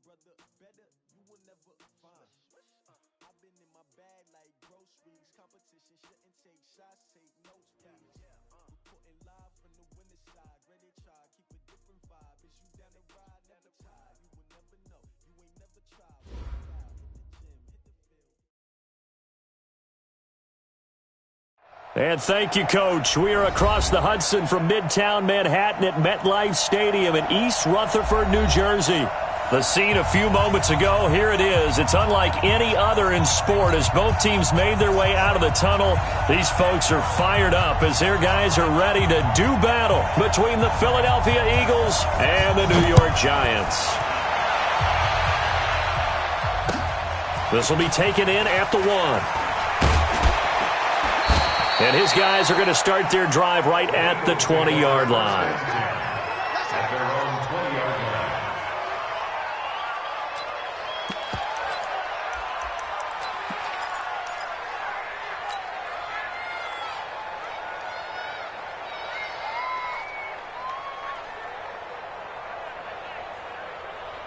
brother better, you will never find. I've been in my bag like groceries. Competition shouldn't take shots, take notes, please. Reporting live from the winning side. Ready to try, keep a different vibe. Is you down the ride, never tired. You will never know, you ain't never tried. Hit the gym, hit the field. And thank you, Coach. We are across the Hudson from Midtown Manhattan at MetLife Stadium in East Rutherford, New Jersey. The scene a few moments ago, here it is. It's unlike any other in sport as both teams made their way out of the tunnel. These folks are fired up as their guys are ready to do battle between the Philadelphia Eagles and the New York Giants. This will be taken in at the 1. And his guys are going to start their drive right at the 20-yard line. At their own 20-yard line.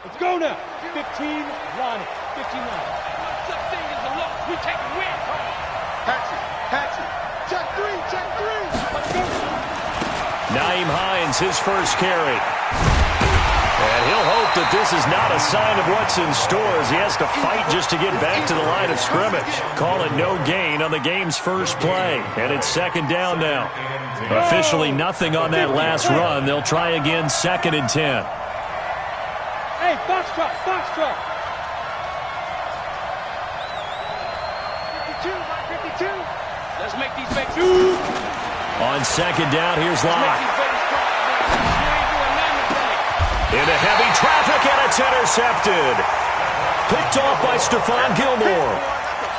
Let's go now. 15 line. 15 line. Such thing as a loss. We take a win. Hatchet. Check three. Let's go. Naeem Hines, his first carry. And he'll hope that this is not a sign of what's in store as he has to fight just to get back to the line of scrimmage. Call it no gain on the game's first play. And it's second down now. Officially nothing on that last run. They'll try again, 2nd and 10. Hey, box truck. 52. Let's make these babies. On second down, here's Locke. Into heavy traffic, and it's intercepted. Picked off by Stephon Gilmore.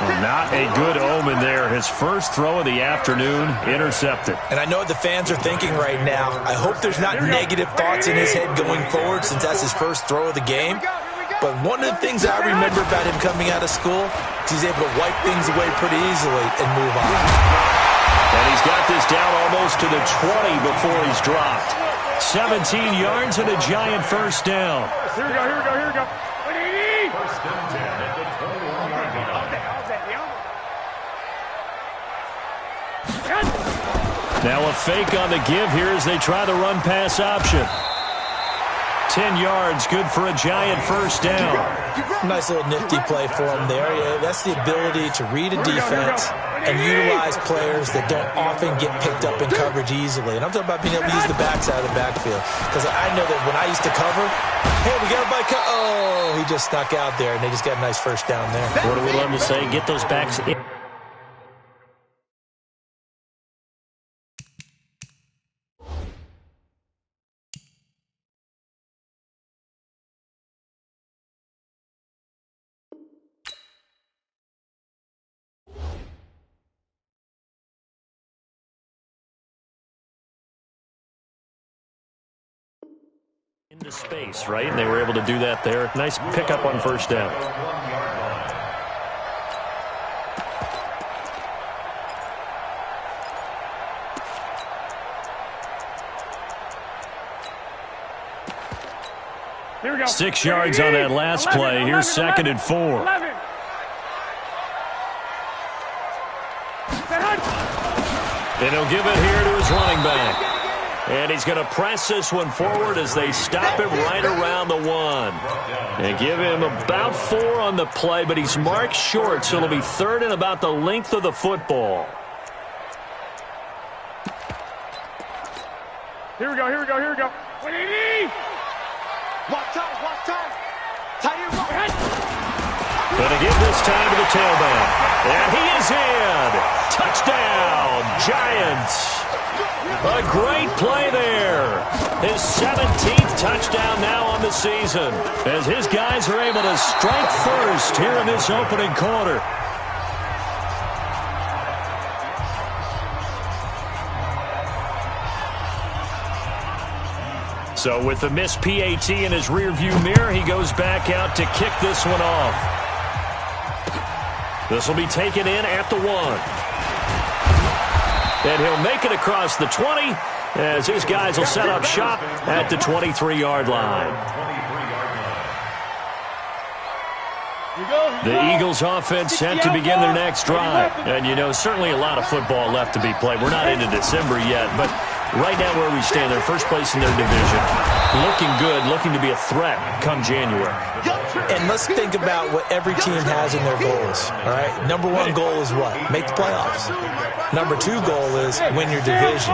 Well, not a good omen there. His first throw of the afternoon, intercepted. And I know what the fans are thinking right now. I hope there's not negative thoughts in his head going forward since that's his first throw of the game. But one of the things I remember about him coming out of school is he's able to wipe things away pretty easily and move on. And he's got this down almost to the 20 before he's dropped. 17 yards and a giant first down. Here we go. First and 10 at the 21-yard line. Now a fake on the give here as they try the run-pass option. 10 yards, good for a giant first down. Nice little nifty play for him there. Yeah, that's the ability to read a defense and utilize players that don't often get picked up in coverage easily. And I'm talking about being able to use the backside of the backfield. Because I know that when I used to cover, hey, we got everybody oh, he just snuck out there, and they just got a nice first down there. What do we love to say? Get those backs in. Into space, right? And they were able to do that there. Nice pickup on first down. Here we go. 6 yards on that last play. Here's 2nd and 4. 11. And he'll give it here to his running back. And he's going to press this one forward as they stop him right around the 1. And give him about 4 on the play, but he's marked short, so it'll be 3rd and about the length of the football. Here we go. Watch time. Tight end. Going to give this time to the tailback. And he is in. Touchdown, Giants. A great play there. His 17th touchdown now on the season as his guys are able to strike first here in this opening quarter. So with the missed PAT in his rearview mirror, he goes back out to kick this one off. This will be taken in at the 1. And he'll make it across the 20 as his guys will set up shop at the 23-yard line. The Eagles offense set to begin their next drive. And, you know, certainly a lot of football left to be played. We're not into December yet, but right now where we stand, they're first place in their division. Looking good, looking to be a threat come January. And let's think about what every team has in their goals, all right? Number one goal is what? Make the playoffs. Number two goal is win your division.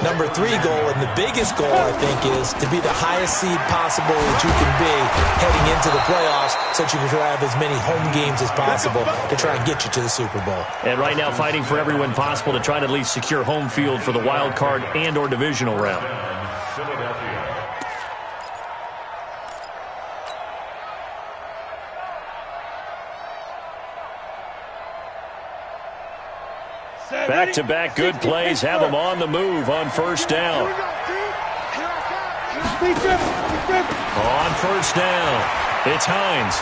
Number three goal, and the biggest goal, I think, is to be the highest seed possible that you can be heading into the playoffs so that you can have as many home games as possible to try and get you to the Super Bowl. And right now fighting for every win possible to try to at least secure home field for the wild card and or divisional round. Back-to-back good plays have them on the move on first down. On first down, it's Hines.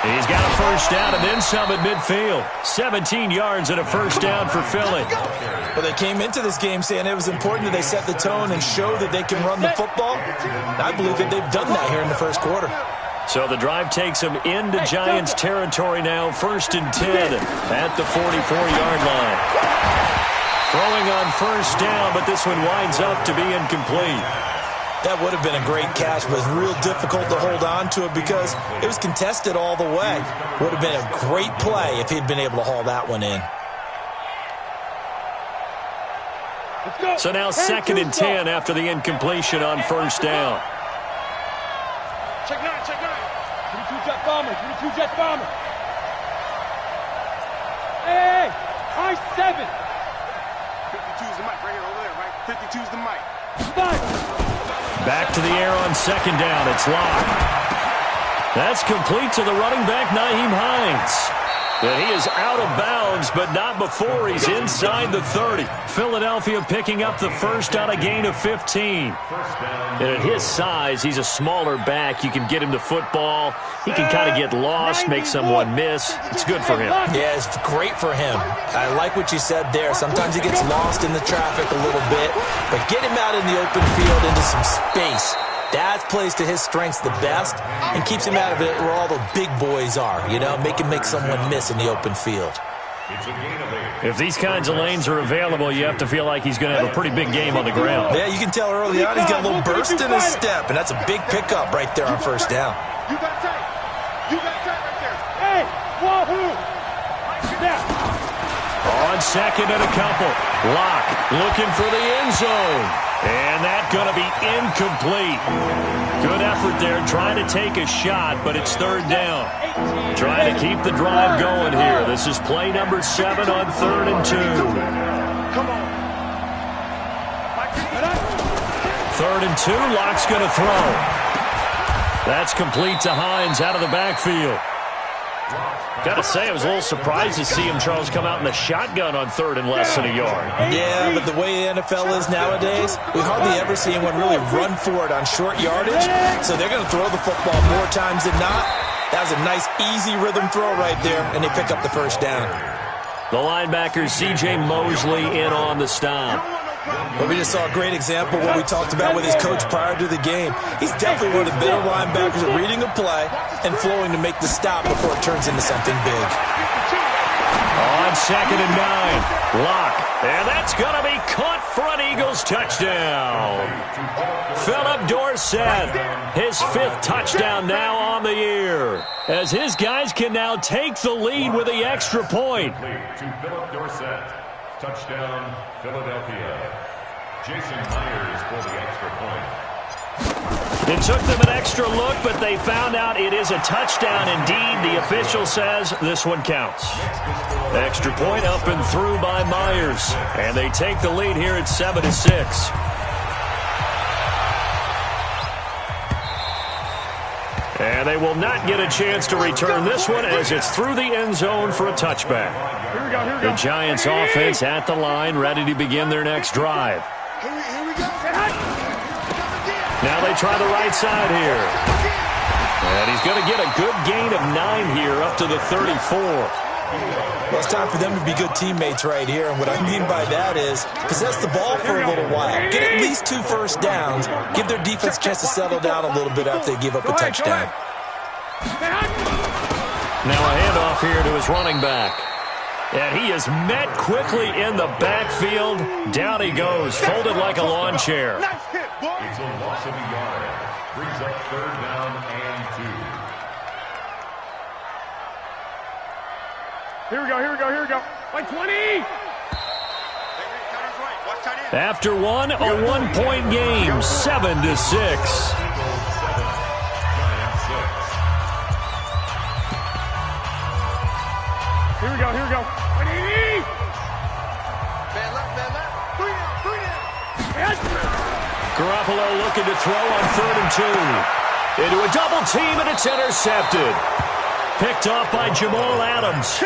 He's got a first down and then some at midfield. 17 yards and a first down for Philly. Well, they came into this game saying it was important that they set the tone and show that they can run the football. I believe that they've done that here in the first quarter. So the drive takes them into Giants territory now, 1st and 10 at the 44-yard line. Throwing on first down, but this one winds up to be incomplete. That would have been a great catch, but it was real difficult to hold on to it because it was contested all the way. Would have been a great play if he'd been able to haul that one in. So now 2nd and 10 after the incompletion on first down. Check 9, check 9. 22 jet bomber, 22 jet bomber. Hey, high 7. 52's the mic right here over there, right? 52's the mic. Back to the air on 2nd down. It's Locke. That's complete to the running back, Nyheim Hines. And he is out of bounds, but not before he's inside the 30. Philadelphia picking up the first on a gain of 15. And at his size, he's a smaller back. You can get him to football. He can kind of get lost, make someone miss. It's good for him. Yeah, it's great for him. I like what you said there. Sometimes he gets lost in the traffic a little bit, but get him out in the open field into some space. That plays to his strengths the best and keeps him out of it where all the big boys are, you know, make him make someone miss in the open field. If these kinds of lanes are available, you have to feel like he's going to have a pretty big game on the ground. Yeah, you can tell early on he's got a little burst in his step, and that's a big pickup right there on first down. You got tight. You got tight right there. Hey, wahoo! On 2nd and a couple. Locke looking for the end zone. And that's going to be incomplete. Good effort there, trying to take a shot, but it's 3rd down. Trying to keep the drive going here. This is play number 7 on 3rd and 2. Come on. 3rd and 2, Locke's going to throw. That's complete to Hines out of the backfield. Got to say, I was a little surprised to see him, Charles, come out in the shotgun on 3rd and less than a yard. Yeah, but the way the NFL is nowadays, we hardly ever see anyone really run for it on short yardage. So they're going to throw the football more times than not. That was a nice, easy rhythm throw right there, and they pick up the first down. The linebacker, C.J. Mosley, in on the stop. Well, we just saw a great example of what we talked about with his coach prior to the game. He's definitely one of the better linebackers at reading a play and flowing to make the stop before it turns into something big. On 2nd and 9, Locke. And that's going to be caught for an Eagles touchdown. Philip Dorsett, his 5th touchdown now on the year, as his guys can now take the lead with the extra point. To Philip Dorsett. Touchdown, Philadelphia. Jason Myers for the extra point. It took them an extra look, but they found out it is a touchdown indeed. The official says this one counts. Extra point up and through by Myers. And they take the lead here at 7-6. And they will not get a chance to return this one as it's through the end zone for a touchback. Here we go. The Giants offense at the line, ready to begin their next drive. Here we go. Now they try the right side here. And he's going to get a good gain of 9 here up to the 34. Well, it's time for them to be good teammates right here, and what I mean by that is possess the ball for a little while. Get at least 2 first downs. Give their defense a chance to settle down a little bit after they give up a touchdown. Now a handoff here to his running back. And he is met quickly in the backfield. Down he goes, folded like a lawn chair. Nice hit, boy. It's a loss of a yard. Brings up 3rd down and 2. Here we go. Like 20. After one, a 1-point game, 7-6. Here we go. Man left. 3 down. Garoppolo looking to throw on 3rd and 2. Into a double team, and it's intercepted. Picked off by Jamal Adams.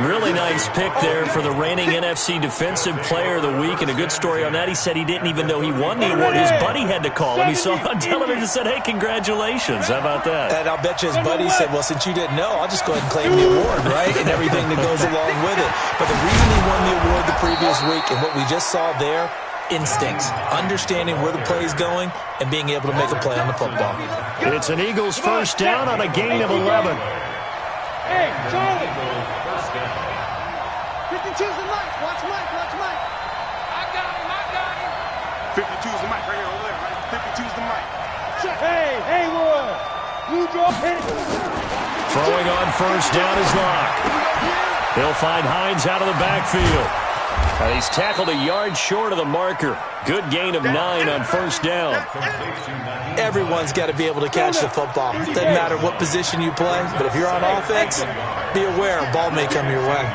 Really nice pick there for the reigning NFC Defensive Player of the Week. And a good story on that. He said he didn't even know he won the award. His buddy had to call him. He saw him on television and said, hey, congratulations. How about that? And I'll bet you his buddy said, well, since you didn't know, I'll just go ahead and claim the award, right? And everything that goes along with it. But the reason he won the award the previous week and what we just saw there, instincts, understanding where the play is going and being able to make a play on the football. It's an Eagles first down on a gain of 11. Hey, Charlie. 52's the mic. Watch Mike. I got him. 52's the mic right here over there, right? 52's the mic. Hey, Roy. You drop hit. Throwing on first down is Locke. He'll find Hines out of the backfield. And he's tackled a yard short of the marker. Good gain of 9 on first down. Everyone's got to be able to catch the football. Doesn't matter what position you play, but if you're on offense, be aware a ball may come your way.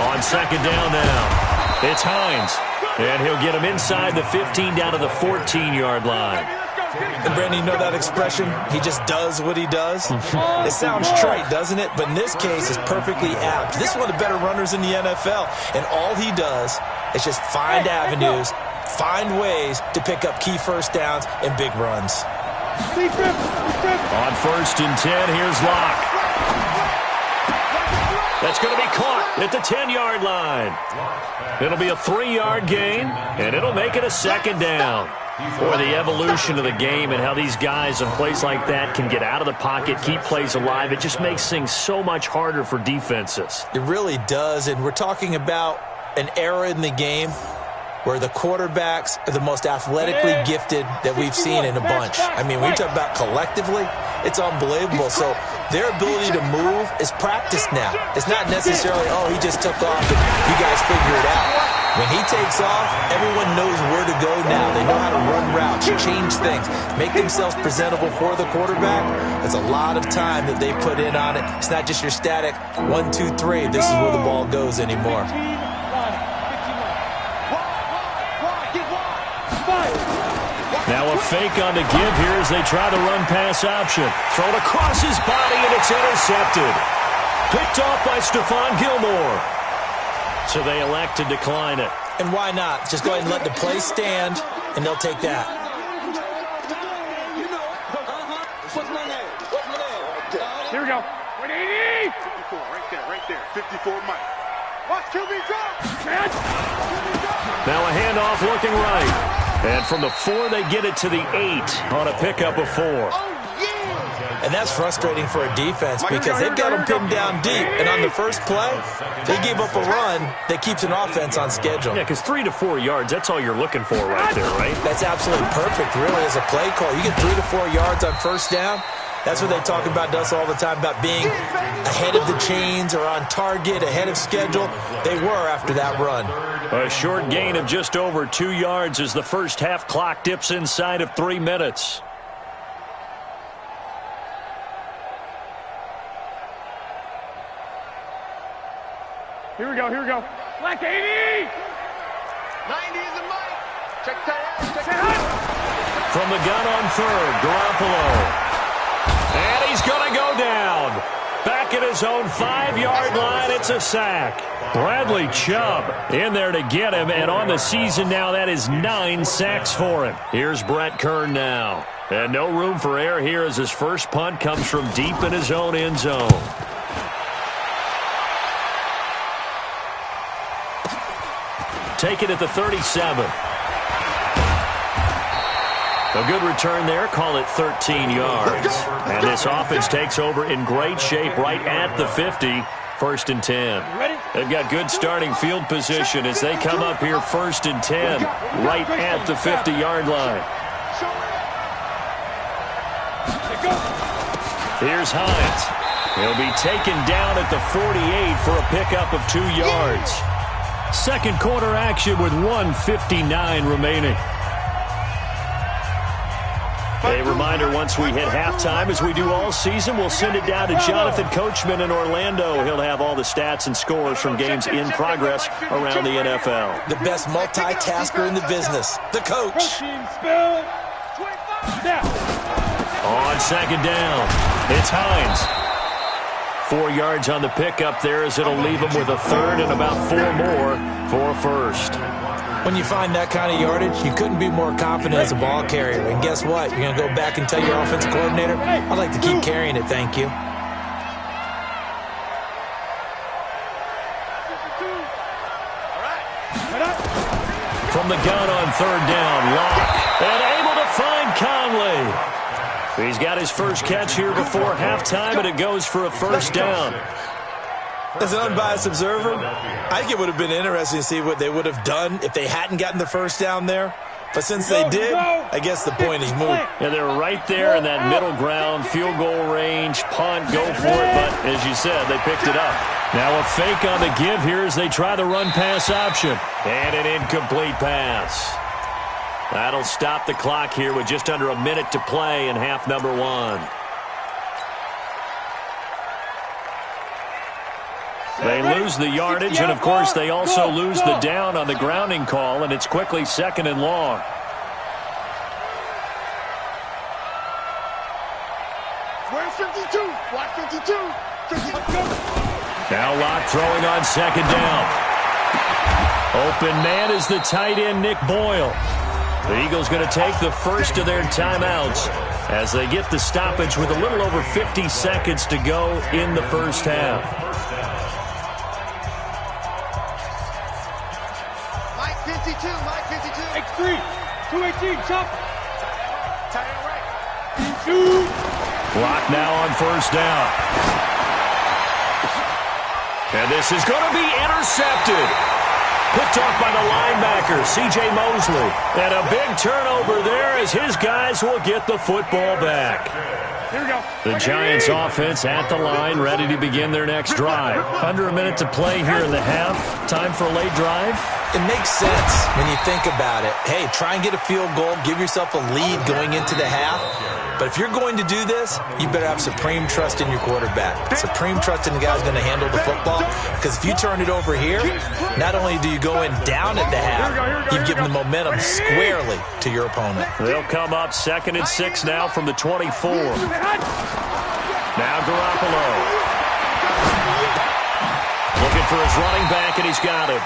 On 2nd down now, it's Hines. And he'll get him inside the 15 down to the 14-yard line. And Brandon, you know that expression? He just does what he does? It sounds trite, doesn't it? But in this case, it's perfectly apt. This is one of the better runners in the NFL. And all he does is just find avenues, find ways to pick up key first downs and big runs. On 1st and 10, here's Locke. That's going to be caught at the 10-yard line. It'll be a 3-yard gain, and it'll make it a 2nd down. Boy, the evolution of the game and how these guys in plays like that can get out of the pocket, keep plays alive, it just makes things so much harder for defenses. It really does, and we're talking about an era in the game where the quarterbacks are the most athletically gifted that we've seen in a bunch. I mean, when you talk about collectively, it's unbelievable. So their ability to move is practiced now. It's not necessarily, oh, he just took off and you guys figure it out. When he takes off, everyone knows where to go now. They know how to run routes, change things, make themselves presentable for the quarterback. There's a lot of time that they put in on it. It's not just your static 1, 2, 3. This is where the ball goes anymore. Now a fake on the give here as they try the run-pass option. Thrown across his body, and it's intercepted. Picked off by Stephon Gilmore. So they elect to decline it. And why not? Just go ahead and let the play stand, and they'll take that. Here we go. 180. 54, right there. 54 Mike. Watch QB drop. Now a handoff looking right. And from the 4, they get it to the 8 on a pickup of 4. And that's frustrating for a defense because they've got them pinned down deep. And on the first play, they gave up a run that keeps an offense on schedule. Yeah, because 3 to 4 yards, that's all you're looking for right there, right? That's absolutely perfect, really, as a play call. You get 3 to 4 yards on first down. That's what they talk about us all the time, about being ahead of the chains or on target, ahead of schedule. They were after that run. A short gain of just over 2 yards as the first half clock dips inside of 3 minutes. Here we go. Black 80. 90 is the mic. Check that. From the gun on 3rd, Garoppolo. And he's going to go down. Back at his own 5-yard line, it's a sack. Bradley Chubb in there to get him, and on the season now, that is 9 sacks for him. Here's Brett Kern now. And no room for error here as his first punt comes from deep in his own end zone. Take it at the 37. A good return there. Call it 13 yards. And this offense takes over in great shape right at the 50. 1st and 10. They've got good starting field position as they come up here 1st and 10 right at the 50-yard line. Here's Hines. He'll be taken down at the 48 for a pickup of 2 yards. Second quarter action with 1:59 remaining. A reminder, once we hit halftime, as we do all season, we'll send it down to Jonathan Coachman in Orlando. He'll have all the stats and scores from games in progress around the NFL. The best multitasker in the business, the coach. On second down, it's Hines. 4 yards on the pickup there as it'll leave him with a third and about 4 more for a first. When you find that kind of yardage, you couldn't be more confident as a ball carrier. And guess what? You're going to go back and tell your offensive coordinator, I'd like to keep carrying it, thank you. From the gun on third down, Locke, and able to find Conley. He's got his first catch here before halftime, and it goes for a first down. As an unbiased observer, I think it would have been interesting to see what they would have done if they hadn't gotten the first down there. But since they did, I guess the point is moot. Yeah, they're right there in that middle ground, field goal range, punt, go for it. But as you said, they picked it up. Now a fake on the give here as they try the run-pass option. And an incomplete pass. That'll stop the clock here with just under a minute to play in half number 1. They lose the yardage, and, of course, they also lose the down on the grounding call, and it's quickly 2nd and long. Where's 52? Watch 52. Now Locke throwing on second down. Open man is the tight end, Nick Boyle. The Eagles going to take the first of their timeouts as they get the stoppage with a little over 50 seconds to go in the first half. Mike 52, Mike 52. X3, 218, chop. Tight end right. Locke now on first down. And this is going to be intercepted. Picked off by the linebacker, C.J. Mosley. And a big turnover there as his guys will get the football back. Here we go. The Giants offense at the line, ready to begin their next drive. Under a minute to play here in the half. Time for a late drive. It makes sense when you think about it. Hey, try and get a field goal, give yourself a lead going into the half. But if you're going to do this, you better have supreme trust in your quarterback. Supreme trust in the guy who's going to handle the football. Because if you turn it over here, not only do you go in down at the half, you've given the momentum squarely to your opponent. They'll come up 2nd and 6 now from the 24. Now Garoppolo. Looking for his running back, and he's got him.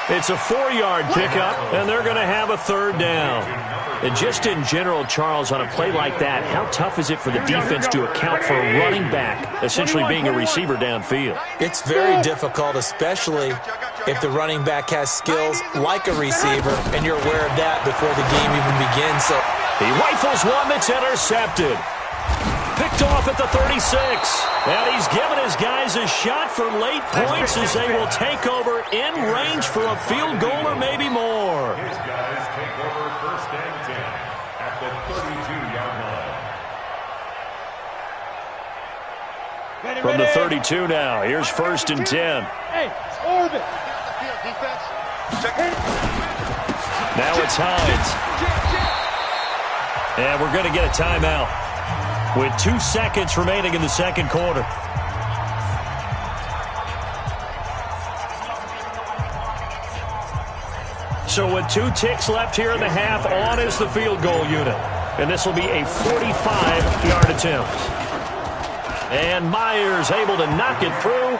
It's a 4-yard pickup, and they're going to have a third down. And just in general, Charles, on a play like that, how tough is it for the defense to account for a running back essentially being a receiver downfield? It's very difficult, especially if the running back has skills like a receiver, and you're aware of that before the game even begins. So he rifles one that's intercepted. Picked off at the 36. And he's given his guys a shot for late points as they will take over in range for a field goal or maybe more. His guys take over 1st and 10 at the 32-yard line. From the 32 now, here's 1st and 10. Hey, orbit. Now it's Hines. And we're going to get a timeout with 2 seconds remaining in the second quarter. So with 2 ticks left here in the half, on is the field goal unit. And this will be a 45-yard attempt. And Myers able to knock it through.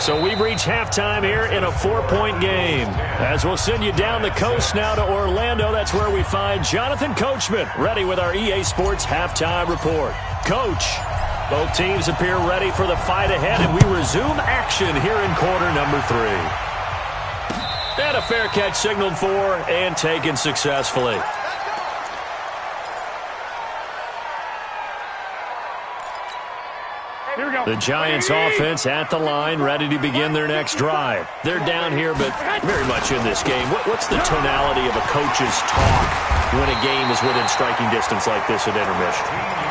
So we've reached halftime here in a 4-point game. As we'll send you down the coast now to Orlando, that's where we find Jonathan Coachman ready with our EA Sports halftime report. Coach, both teams appear ready for the fight ahead, and we resume action here in quarter number 3. And a fair catch signaled for and taken successfully. The Giants offense at the line, ready to begin their next drive. They're down here, but very much in this game. What's the tonality of a coach's talk when a game is within striking distance like this at intermission?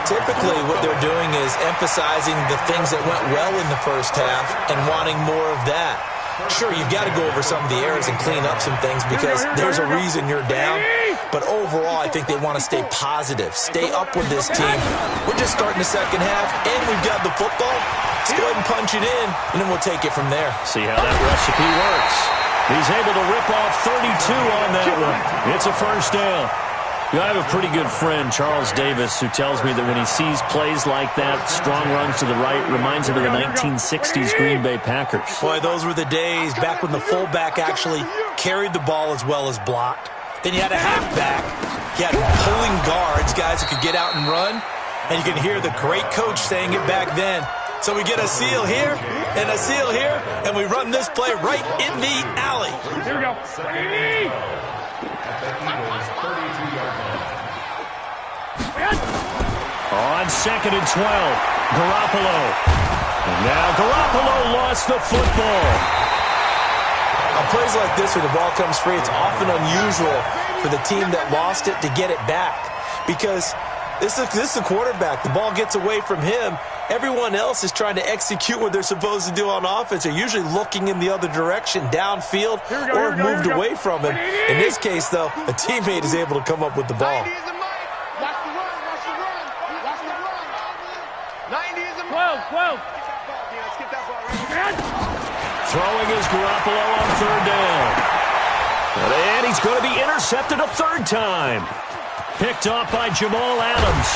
Typically, what they're doing is emphasizing the things that went well in the first half and wanting more of that. Sure, you've got to go over some of the errors and clean up some things because there's a reason you're down. But overall, I think they want to stay positive, stay up with this team. We're just starting the second half, and we've got the football. Let's go ahead and punch it in, and then we'll take it from there. See how that recipe works. He's able to rip off 32 on that one. It's a first down. I have a pretty good friend, Charles Davis, who tells me that when he sees plays like that, strong runs to the right, reminds him of the 1960s Green Bay Packers. Boy, those were the days back when the fullback actually carried the ball as well as blocked. Then you had a halfback. You had pulling guards, guys who could get out and run. And you can hear the great coach saying it back then. So we get a seal here and a seal here, and we run this play right in the alley. Here we go. On 2nd and 12, Garoppolo. And now Garoppolo lost the football. On plays like this where the ball comes free, it's often unusual for the team that lost it to get it back. Because this is a quarterback. The ball gets away from him. Everyone else is trying to execute what they're supposed to do on offense. They're usually looking in the other direction, downfield, or moved away from him. In this case, though, a teammate is able to come up with the ball. 12. Throwing is Garoppolo on 3rd down. And he's going to be intercepted a 3rd time. Picked off by Jamal Adams.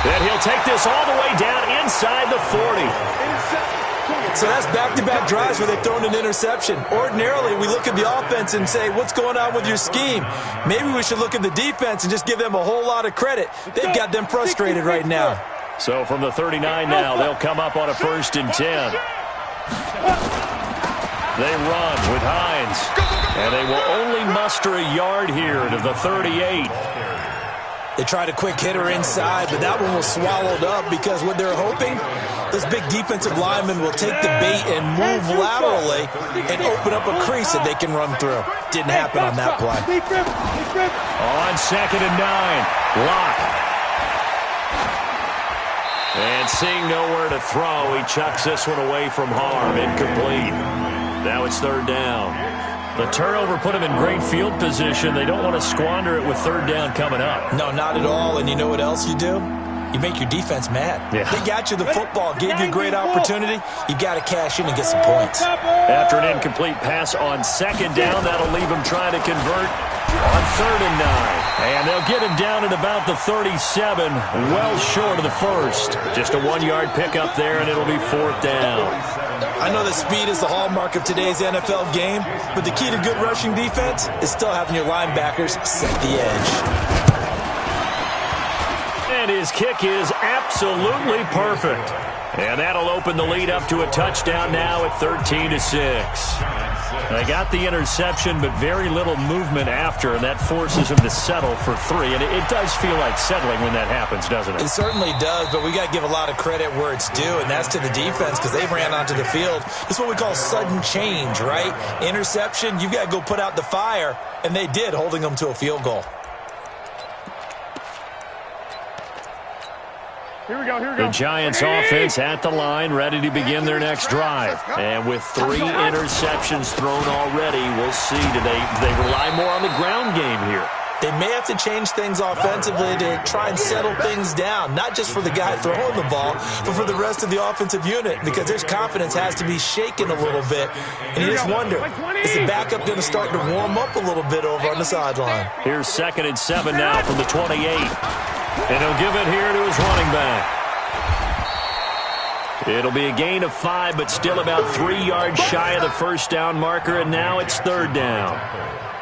And he'll take this all the way down inside the 40. So that's back-to-back drives where they've thrown an interception. Ordinarily, we look at the offense and say, what's going on with your scheme? Maybe we should look at the defense and just give them a whole lot of credit. They've got them frustrated right now. So from the 39 now, they'll come up on a 1st and 10. They run with Hines. And they will only muster a yard here to the 38. They tried a quick hitter inside, but that one was swallowed up because what they're hoping, those big defensive linemen will take the bait and move laterally and open up a crease that they can run through. Didn't happen on that play. On 2nd and 9, Locke. And seeing nowhere to throw, he chucks this one away from harm. Incomplete. Now it's 3rd down. The turnover put him in great field position. They don't want to squander it with 3rd down coming up. No, not at all. And you know what else you do? You make your defense mad. Yeah. They got you the football, gave you a great opportunity. You got to cash in and get some points. After an incomplete pass on 2nd down, that'll leave him trying to convert on 3rd and 9. And they'll get him down at about the 37, well short of the 1st. Just a 1-yard pickup there, and it'll be 4th down. I know that speed is the hallmark of today's NFL game, but the key to good rushing defense is still having your linebackers set the edge. And his kick is absolutely perfect. And that'll open the lead up to a touchdown now at 13-6. They got the interception, but very little movement after, and that forces him to settle for 3. And it does feel like settling when that happens, doesn't it? It certainly does, but we got to give a lot of credit where it's due, and that's to the defense because they ran onto the field. It's what we call sudden change, right? Interception, you've got to go put out the fire, and they did, holding them to a field goal. Here we go. The Giants offense at the line, ready to begin their next drive. And with 3 interceptions thrown already, we'll see. Do they rely more on the ground game here? They may have to change things offensively to try and settle things down, not just for the guy throwing the ball, but for the rest of the offensive unit, because their confidence has to be shaken a little bit. And you just wonder, is the backup going to start to warm up a little bit over on the sideline? Here's 2nd and 7 now from the 28. And he'll give it here to his running back. It'll be a gain of 5, but still about 3 yards shy of the 1st down marker, and now it's 3rd down.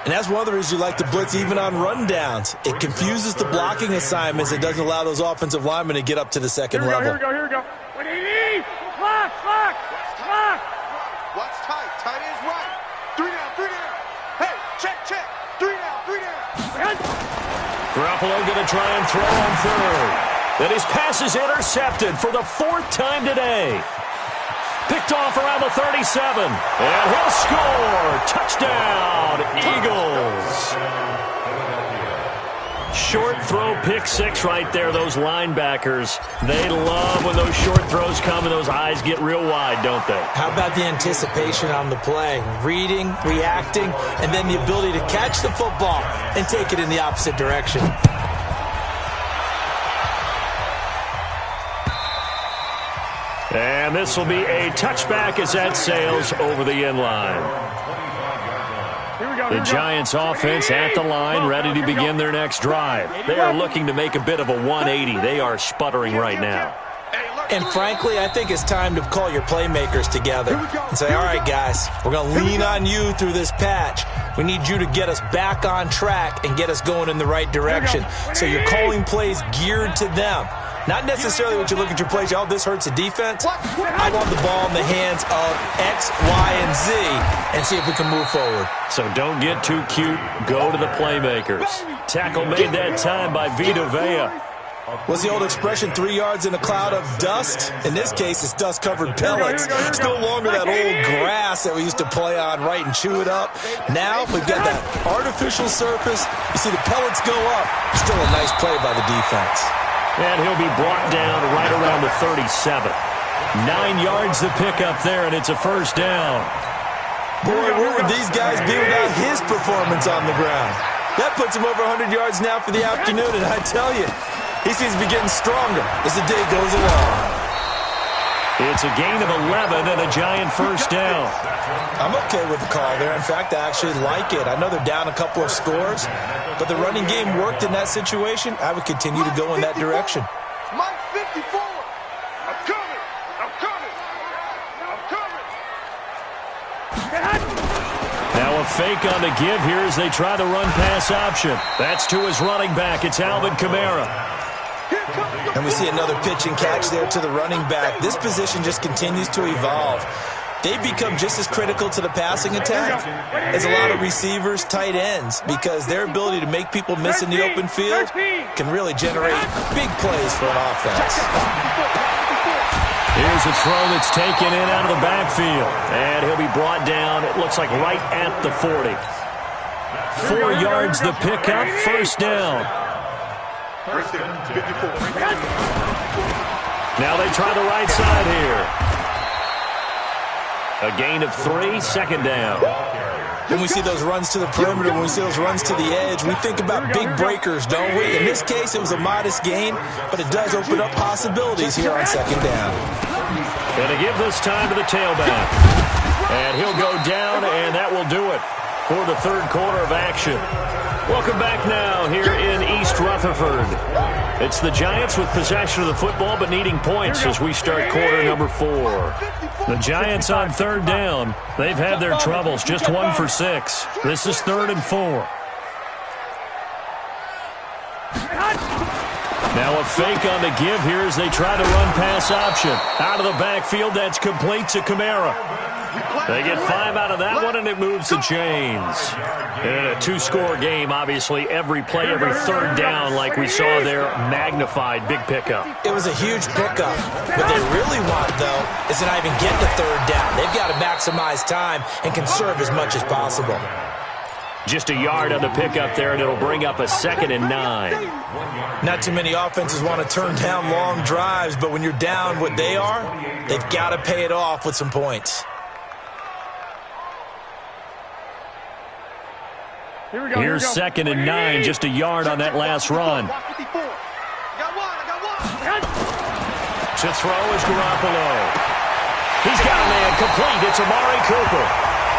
And that's one of the reasons you like to blitz even on rundowns. It confuses the blocking assignments. It doesn't allow those offensive linemen to get up to the second level. Here we go. What do you need? Lock. Watch tight. Tight is right. 3 down. Hey, check. 3 down. Garoppolo going to try and throw on 3rd. And his pass is intercepted for the 4th time today. Picked off around the 37. And he'll score. Touchdown, Eagles. Short throw, pick six right there. Those linebackers, they love when those short throws come and those eyes get real wide, don't they? How about the anticipation on the play? Reading, reacting, and then the ability to catch the football and take it in the opposite direction. And this will be a touchback as that sails over the end line. The Giants offense at the line, ready to begin their next drive. They are looking to make a bit of a 180. They are sputtering right now. And frankly, I think it's time to call your playmakers together and say, all right, guys, we're going to lean on you through this patch. We need you to get us back on track and get us going in the right direction. So you're calling plays geared to them. Not necessarily what you look at your plays, oh, this hurts the defense. I want the ball in the hands of X, Y, and Z and see if we can move forward. So don't get too cute. Go to the playmakers. Tackle made that time by Vita Vea. What's the old expression, 3 yards in a cloud of dust? In this case, it's dust-covered pellets. It's no longer that old grass that we used to play on, right, and chew it up. Now we've got that artificial surface. You see the pellets go up. Still a nice play by the defense. And he'll be brought down right around the 37. 9 yards to pick up there, and it's a first down. Boy, where would these guys be without his performance on the ground? That puts him over 100 yards now for the afternoon, and I tell you, he seems to be getting stronger as the day goes along. It's a gain of 11 and a Giant first down. I'm okay with the call there. In fact, I actually like it. I know they're down a couple of scores, but the running game worked in that situation. I would continue to go in that direction. Mike 54. I'm coming. I'm coming. I'm coming. Now a fake on the give here as they try the run-pass option. That's to his running back. It's Alvin Kamara. And we see another pitch and catch there to the running back. This position just continues to evolve. They become just as critical to the passing attack as a lot of receivers, tight ends, because their ability to make people miss in the open field can really generate big plays for an offense. Here's a throw that's taken in out of the backfield. And he'll be brought down, it looks like right at the 40. 4 yards the pickup, first down. Now they try the right side here. A gain of 3, second down. When we see those runs to the perimeter, when we see those runs to the edge, we think about big breakers, don't we? In this case, it was a modest gain, but it does open up possibilities here on second down. And to give this time to the tailback. And he'll go down, and that will do it for the third quarter of action. Welcome back now here in East Rutherford. It's the Giants with possession of the football but needing points as we start quarter number 4. The Giants on third down. They've had their troubles, just 1 for 6. This is 3rd and 4. Now a fake on the give here as they try to run pass option. Out of the backfield, that's complete to Kamara. They get 5 out of that one, and it moves the chains. In a 2-score game, obviously, every play, every third down, like we saw there, magnified, big pickup. It was a huge pickup. What they really want, though, is to not even get the third down. They've got to maximize time and conserve as much as possible. Just a yard on the pickup there, and it'll bring up a 2nd and 9. Not too many offenses want to turn down long drives, but when you're down what they are, they've got to pay it off with some points. Here's 2nd and 9, just a yard on that last run. To throw is Garoppolo. He's got a man complete. It's Amari Cooper.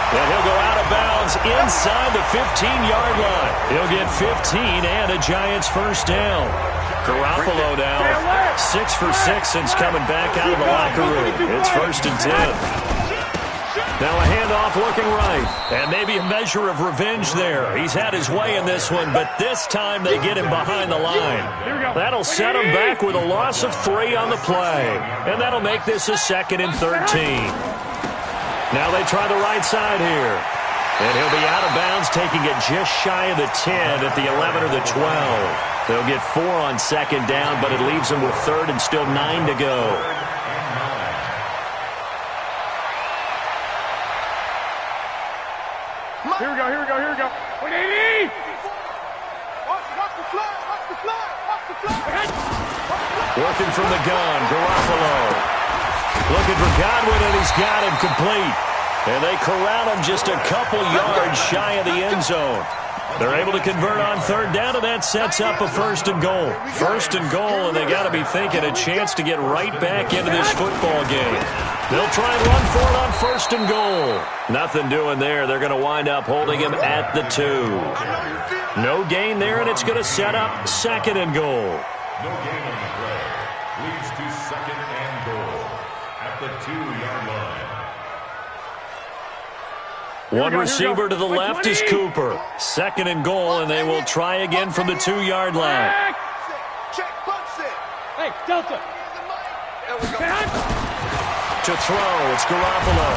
And he'll go out of bounds inside the 15-yard line. He'll get 15 and a Giants first down. Garoppolo now 6 for 6 since coming back out of the locker room. It's 1st and 10. Now a handoff looking right. And maybe a measure of revenge there. He's had his way in this one, but this time they get him behind the line. That'll set him back with a loss of 3 on the play. And that'll make this a 2nd and 13. Now they try the right side here. And he'll be out of bounds, taking it just shy of the 10 at the 11 or the 12. They'll get 4 on second down, but it leaves them with third and still 9 to go. Here we go. 180! Watch the flag. Working from the gun, Garoppolo. Looking for Godwin, and he's got him complete. And they corral him just a couple yards shy of the end zone. They're able to convert on third down, and that sets up a first and goal. First and goal, and they got to be thinking a chance to get right back into this football game. They'll try and run for it on first and goal. Nothing doing there. They're going to wind up holding him at the 2. No gain there, and it's going to set up second and goal. No gain on the play. Leads to second and goal at the 2-yard line. One receiver to the left is Cooper. Second and goal, and they will try again from the 2-yard line. Hey, Delta. To throw, it's Garoppolo.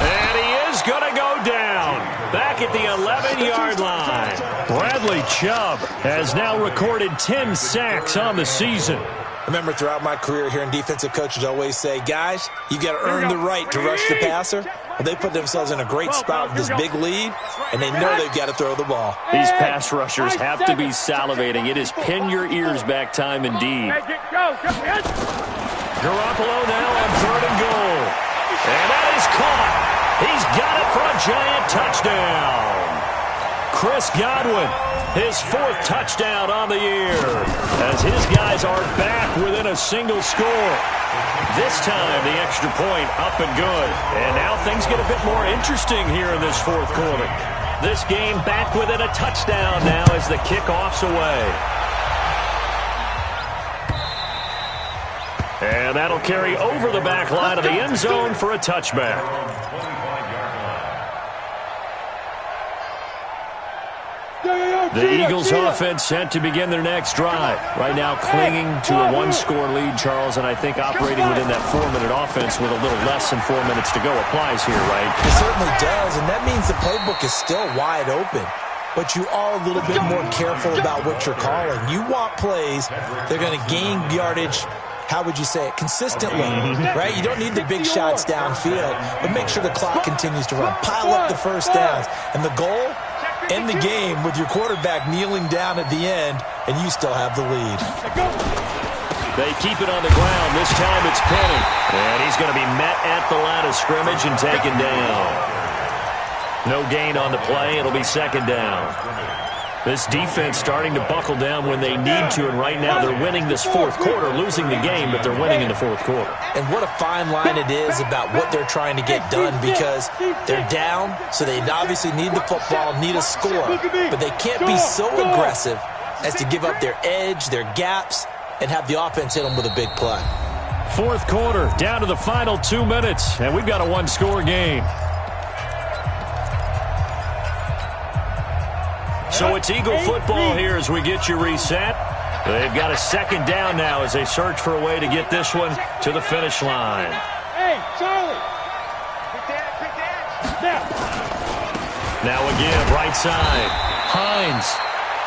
And he is going to go down. Back at the 11-yard line. Bradley Chubb has now recorded 10 sacks on the season. Remember, throughout my career here in defensive coaches always say, guys, you got to earn the right to rush the passer. Well, they put themselves in a great spot with this big lead, and they know they've got to throw the ball. These pass rushers have to be salivating. It is pin your ears back time indeed. Garoppolo now on third and goal. And that is caught. He's got it for a giant touchdown. Chris Godwin, his 4th touchdown on the year, as his guys are back within a single score. This time, the extra point up and good. And now things get a bit more interesting here in this 4th quarter. This game back within a touchdown now as the kickoff's away. And that'll carry over the back line of the end zone for a touchback. The Eagles offense set to begin their next drive. Right now clinging to a 1-score lead, Charles, and I think operating within that 4-minute offense with a little less than 4 minutes to go applies here, right? It certainly does, and that means the playbook is still wide open. But you are a little bit more careful about what you're calling. You want plays, they're going to gain yardage, how would you say it, consistently, right? You don't need the big shots downfield, but make sure the clock continues to run. Pile up the first downs. And the goal? End the game with your quarterback kneeling down at the end, and you still have the lead. They keep it on the ground. This time it's Penny. And he's going to be met at the line of scrimmage and taken down. No gain on the play. It'll be second down. This defense starting to buckle down when they need to, and right now they're winning this 4th quarter, losing the game, but they're winning in the 4th quarter. And what a fine line it is about what they're trying to get done, because they're down, so they obviously need the football, need a score, but they can't be so aggressive as to give up their edge, their gaps, and have the offense hit them with a big play. 4th quarter, down to the final 2 minutes, and we've got a 1-score game. So it's Eagle football here as we get you reset. They've got a second down now as they search for a way to get this one to the finish line. Hey, Charlie. Now again, right side. Hines.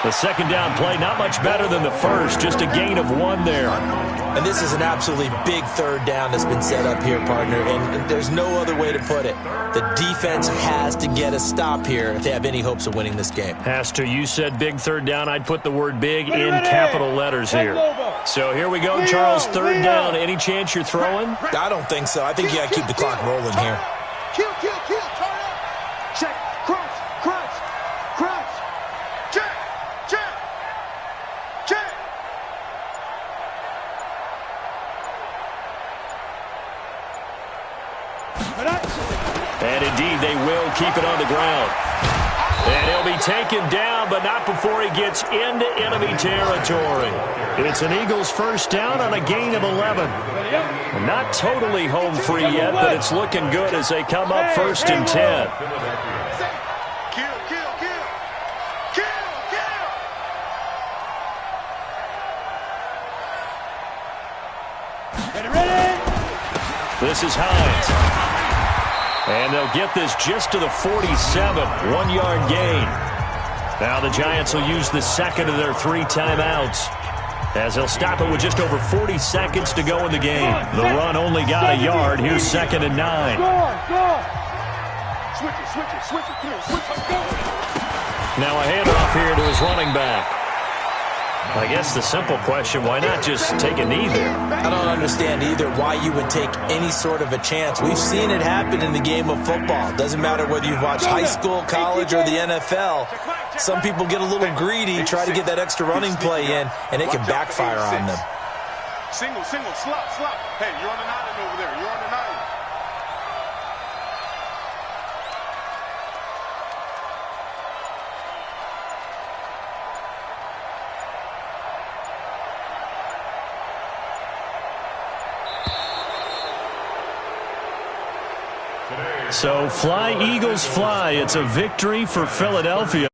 The second down play, not much better than the first, just a gain of 1 there. And this is an absolutely big third down that's been set up here, partner, and there's no other way to put it. The defense has to get a stop here if they have any hopes of winning this game. Has to. You said big third down. I'd put the word big in capital letters here. So here we go, Charles, third down. Any chance you're throwing? I don't think so. I think you got to keep the clock rolling here. Kill, turn up. Check, crunch, check. And indeed, they will keep it on the ground. And he'll be taken down, but not before he gets into enemy territory. It's an Eagles first down on a gain of 11. Not totally home free yet, but it's looking good as they come up first and 10. This is Hines. And they'll get this just to the 47, 1-yard gain. Now the Giants will use the second of their 3 timeouts, as they'll stop it with just over 40 seconds to go in the game. The run only got a yard. Here's 2nd and 9. Switch it. Come on, switch it. Now a handoff here to his running back. I guess the simple question, why not just take a knee there? I don't understand either why you would take any sort of a chance. We've seen it happen in the game of football. Doesn't matter whether you've watched high school, college, or the NFL. Some people get a little greedy, try to get that extra running play in, and it can backfire on them. Single, slop. Hey, you're on the 9 over there. You're on the 9. So fly, Eagles, fly. It's a victory for Philadelphia.